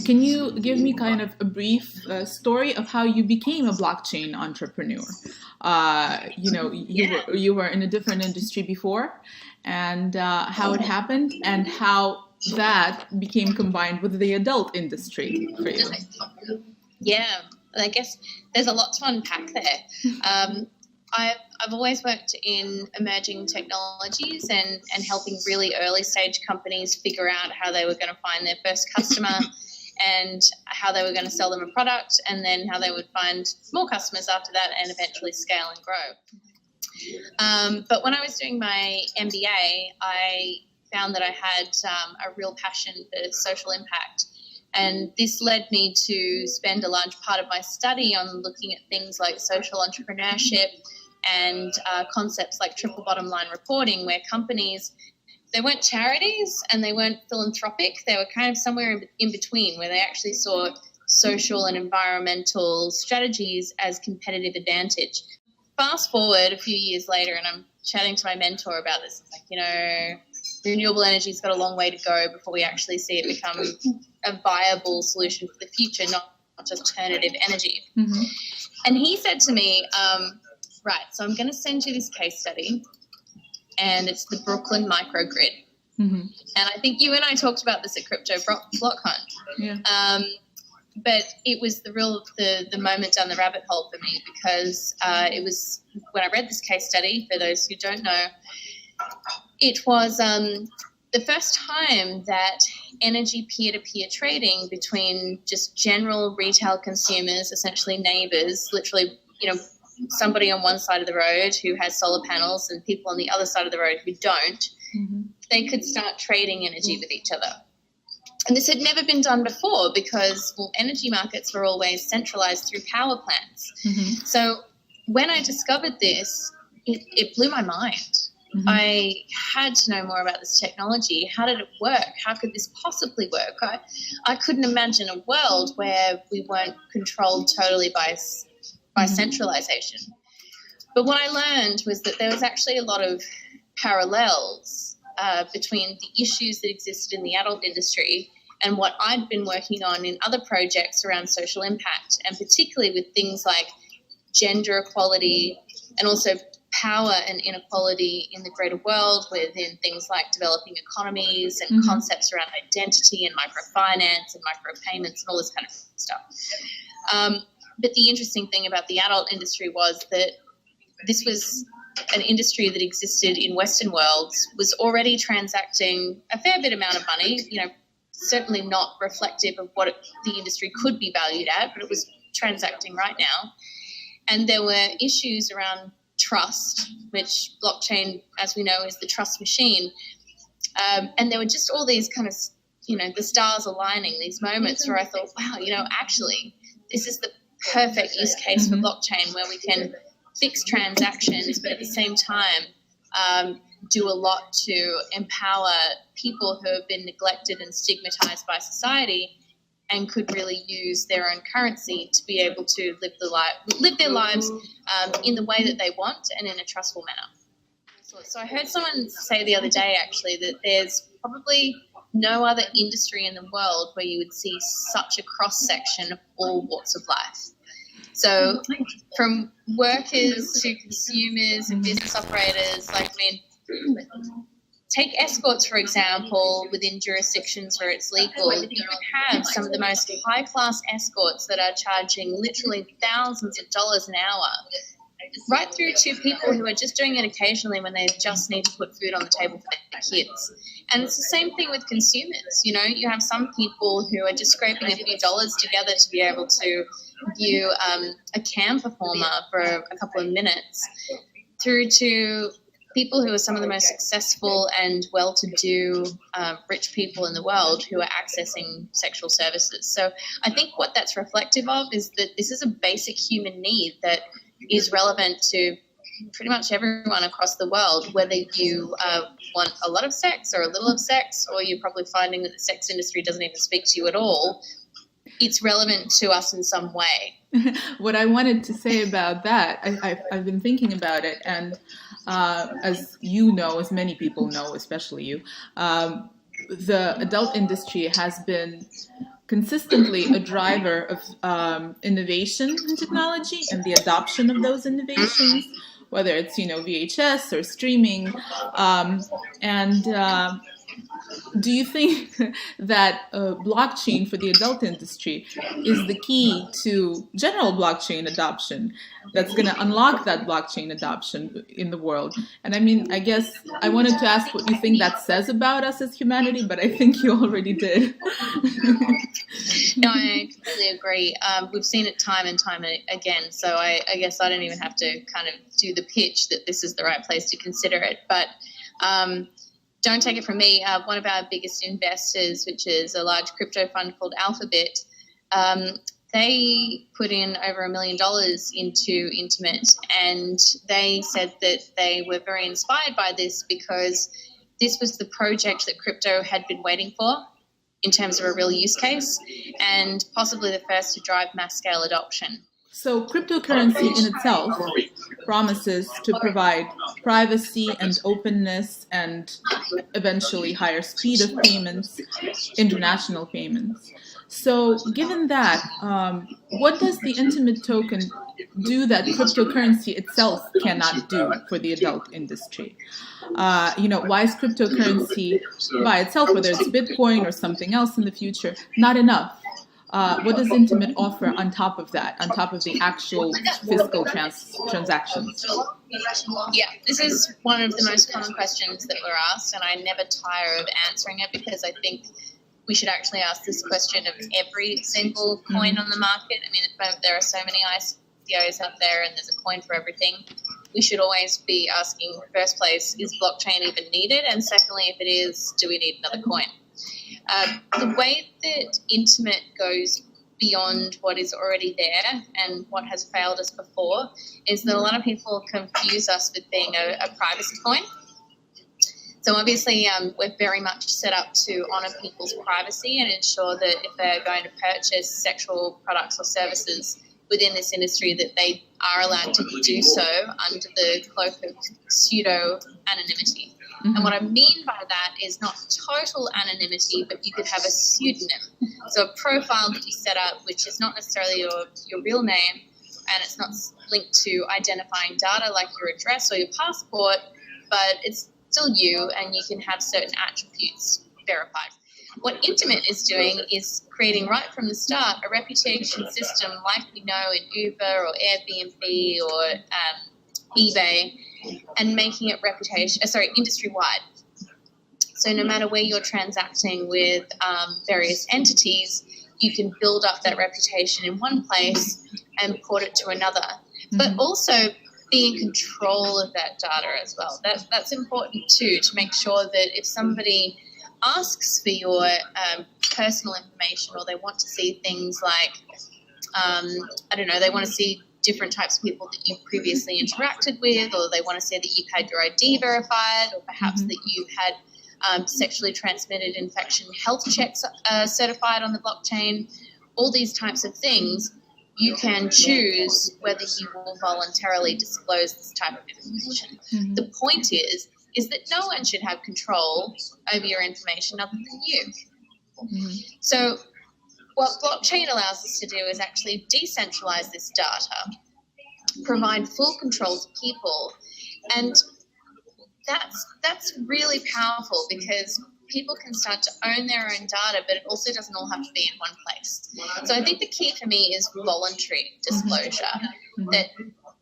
Can you give me kind of a brief story of how you became a blockchain entrepreneur? You were in a different industry before, and how it happened, and how that became combined with the adult industry for you. Yeah, I guess there's a lot to unpack there. I've always worked in emerging technologies and helping really early stage companies figure out how they were going to find their first customer and how they were going to sell them a product, and then how they would find more customers after that and eventually scale and grow. But when I was doing my MBA, I found that I had a real passion for social impact. And this led me to spend a large part of my study on looking at things like social entrepreneurship and concepts like triple bottom line reporting, where companies, they weren't charities and they weren't philanthropic. They were kind of somewhere in between, where they actually saw social and environmental strategies as competitive advantage. Fast forward a few years later, and I'm chatting to my mentor about this. It's like, renewable energy's got a long way to go before we actually see it become a viable solution for the future, not just alternative energy. Mm-hmm. And he said to me, right, so I'm going to send you this case study, and it's the Brooklyn microgrid. Mm-hmm. And I think you and I talked about this at Crypto BlockCon. Yeah. But it was the moment down the rabbit hole for me, because it was when I read this case study, for those who don't know, it was the first time that energy peer-to-peer trading between just general retail consumers, essentially neighbours, literally, somebody on one side of the road who has solar panels and people on the other side of the road who don't, mm-hmm. they could start trading energy with each other. And this had never been done before because, energy markets were always centralised through power plants. Mm-hmm. So when I discovered this, it blew my mind. Mm-hmm. I had to know more about this technology. How did it work? How could this possibly work? I couldn't imagine a world where we weren't controlled totally by mm-hmm. centralization. But what I learned was that there was actually a lot of parallels between the issues that existed in the adult industry and what I'd been working on in other projects around social impact, and particularly with things like gender equality and also power and inequality in the greater world, within things like developing economies and mm-hmm. concepts around identity and microfinance and micropayments and all this kind of stuff. But the interesting thing about the adult industry was that this was an industry that existed in Western worlds, was already transacting a fair bit amount of money, certainly not reflective of what the industry could be valued at, but it was transacting right now. And there were issues around trust, which blockchain, as we know, is the trust machine. And there were just all these kind of, the stars aligning, these moments where I thought, wow, actually, this is the perfect use case mm-hmm. for blockchain, where we can fix transactions, but at the same time do a lot to empower people who have been neglected and stigmatized by society, and could really use their own currency to be able to live their lives in the way that they want and in a trustful manner. So I heard someone say the other day, actually, that there's probably no other industry in the world where you would see such a cross-section of all walks of life. So from workers to consumers and business operators, take escorts, for example, within jurisdictions where it's legal. You have some of the most high-class escorts that are charging literally thousands of dollars an hour, right through to people who are just doing it occasionally when they just need to put food on the table for their kids. And it's the same thing with consumers. You have some people who are just scraping a few dollars together to be able to view a CAM performer for a couple of minutes, through to people who are some of the most successful and well-to-do rich people in the world who are accessing sexual services. So I think what that's reflective of is that this is a basic human need that is relevant to pretty much everyone across the world, whether you want a lot of sex or a little of sex, or you're probably finding that the sex industry doesn't even speak to you at all. It's relevant to us in some way. What I wanted to say about that, I've been thinking about it, and as you know, as many people know, especially you, the adult industry has been consistently a driver of innovation in technology and the adoption of those innovations, whether it's, VHS or streaming. Do you think that blockchain for the adult industry is the key to general blockchain adoption that's going to unlock that blockchain adoption in the world? And I guess I wanted to ask what you think that says about us as humanity, but I think you already did. No, I completely agree. We've seen it time and time again, so I guess I don't even have to kind of do the pitch that this is the right place to consider it. But don't take it from me. One of our biggest investors, which is a large crypto fund called Alphabet, they put in over $1 million into Intimate, and they said that they were very inspired by this because this was the project that crypto had been waiting for in terms of a real use case, and possibly the first to drive mass-scale adoption. So cryptocurrency in itself promises to provide privacy and openness and eventually higher speed of payments, international payments. So given that, what does the Intimate token do that cryptocurrency itself cannot do for the adult industry? Why is cryptocurrency by itself, whether it's Bitcoin or something else in the future, not enough? What does Intimate offer on top of that, on top of the actual physical transactions? Yeah, this is one of the most common questions that we're asked, and I never tire of answering it because I think we should actually ask this question of every single coin on the market. I mean, at the moment there are so many ICOs out there and there's a coin for everything. We should always be asking, first place, is blockchain even needed? And secondly, if it is, do we need another coin? The way that Intimate goes beyond what is already there and what has failed us before is that a lot of people confuse us with being a privacy coin. So obviously we're very much set up to honour people's privacy and ensure that if they're going to purchase sexual products or services within this industry that they are allowed to do so under the cloak of pseudo-anonymity. And what I mean by that is not total anonymity, but you could have a pseudonym. So a profile that you set up, which is not necessarily your real name, and it's not linked to identifying data like your address or your passport, but it's still you, and you can have certain attributes verified. What Intimate is doing is creating right from the start a reputation system like we know in Uber or Airbnb or eBay, and making it industry-wide. So no matter where you're transacting with various entities, you can build up that reputation in one place and port it to another. But also be in control of that data as well. That's important too, to make sure that if somebody asks for your personal information, or they want to see things like, they want to see different types of people that you've previously interacted with, or they want to say that you've had your ID verified, or perhaps that you've had sexually transmitted infection health checks certified on the blockchain, all these types of things, you can choose whether you will voluntarily disclose this type of information. The point is that no one should have control over your information other than you. So what blockchain allows us to do is actually decentralize this data, provide full control to people, and that's really powerful because people can start to own their own data, but it also doesn't all have to be in one place. So I think the key for me is voluntary disclosure, that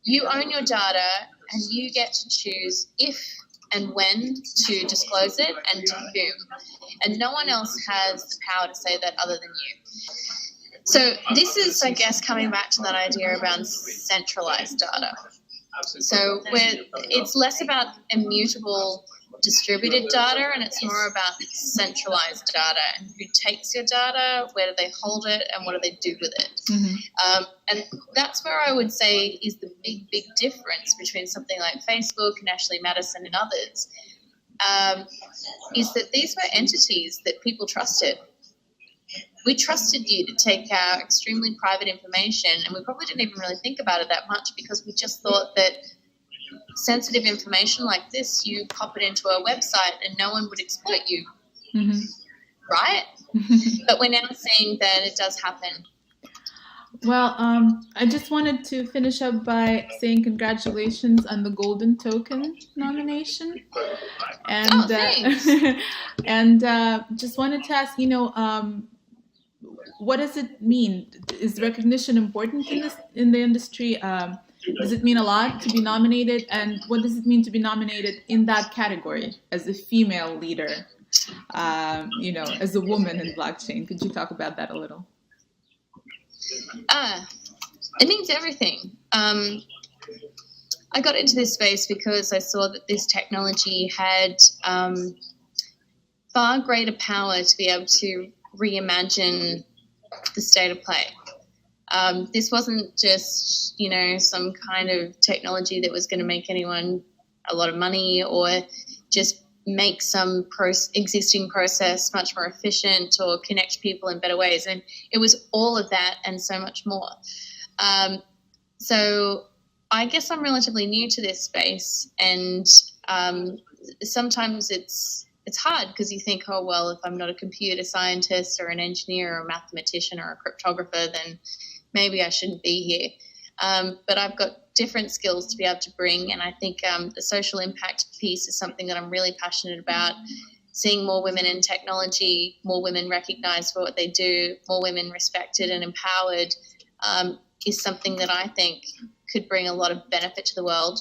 you own your data and you get to choose if and when to disclose it and to whom. And no one else has the power to say that other than you. So this is, I guess, coming back to that idea around centralized data. So it's less about immutable distributed data, and it's more about centralized data and who takes your data, where do they hold it, and what do they do with it. And that's where I would say is the big difference between something like Facebook and Ashley Madison and others, is that these were entities that people trusted. We trusted you to take our extremely private information, and we probably didn't even really think about it that much because we just thought that sensitive information like this, you pop it into a website and no one would exploit you. right. But we're now seeing that it does happen. Well, I just wanted to finish up by saying congratulations on the Golden Token nomination. And, thanks. and just wanted to ask, what does it mean? Is recognition important in the industry? Does it mean a lot to be nominated? And what does it mean to be nominated in that category as a female leader, as a woman in blockchain? Could you talk about that a little? It means everything. I got into this space because I saw that this technology had far greater power to be able to reimagine the state of play. This wasn't just, some kind of technology that was going to make anyone a lot of money or just make some existing process much more efficient or connect people in better ways. And it was all of that and so much more. So I guess I'm relatively new to this space, and sometimes it's hard because you think, oh, well, if I'm not a computer scientist or an engineer or a mathematician or a cryptographer, then maybe I shouldn't be here. But I've got different skills to be able to bring, and I think the social impact piece is something that I'm really passionate about. Seeing more women in technology, more women recognised for what they do, more women respected and empowered is something that I think could bring a lot of benefit to the world.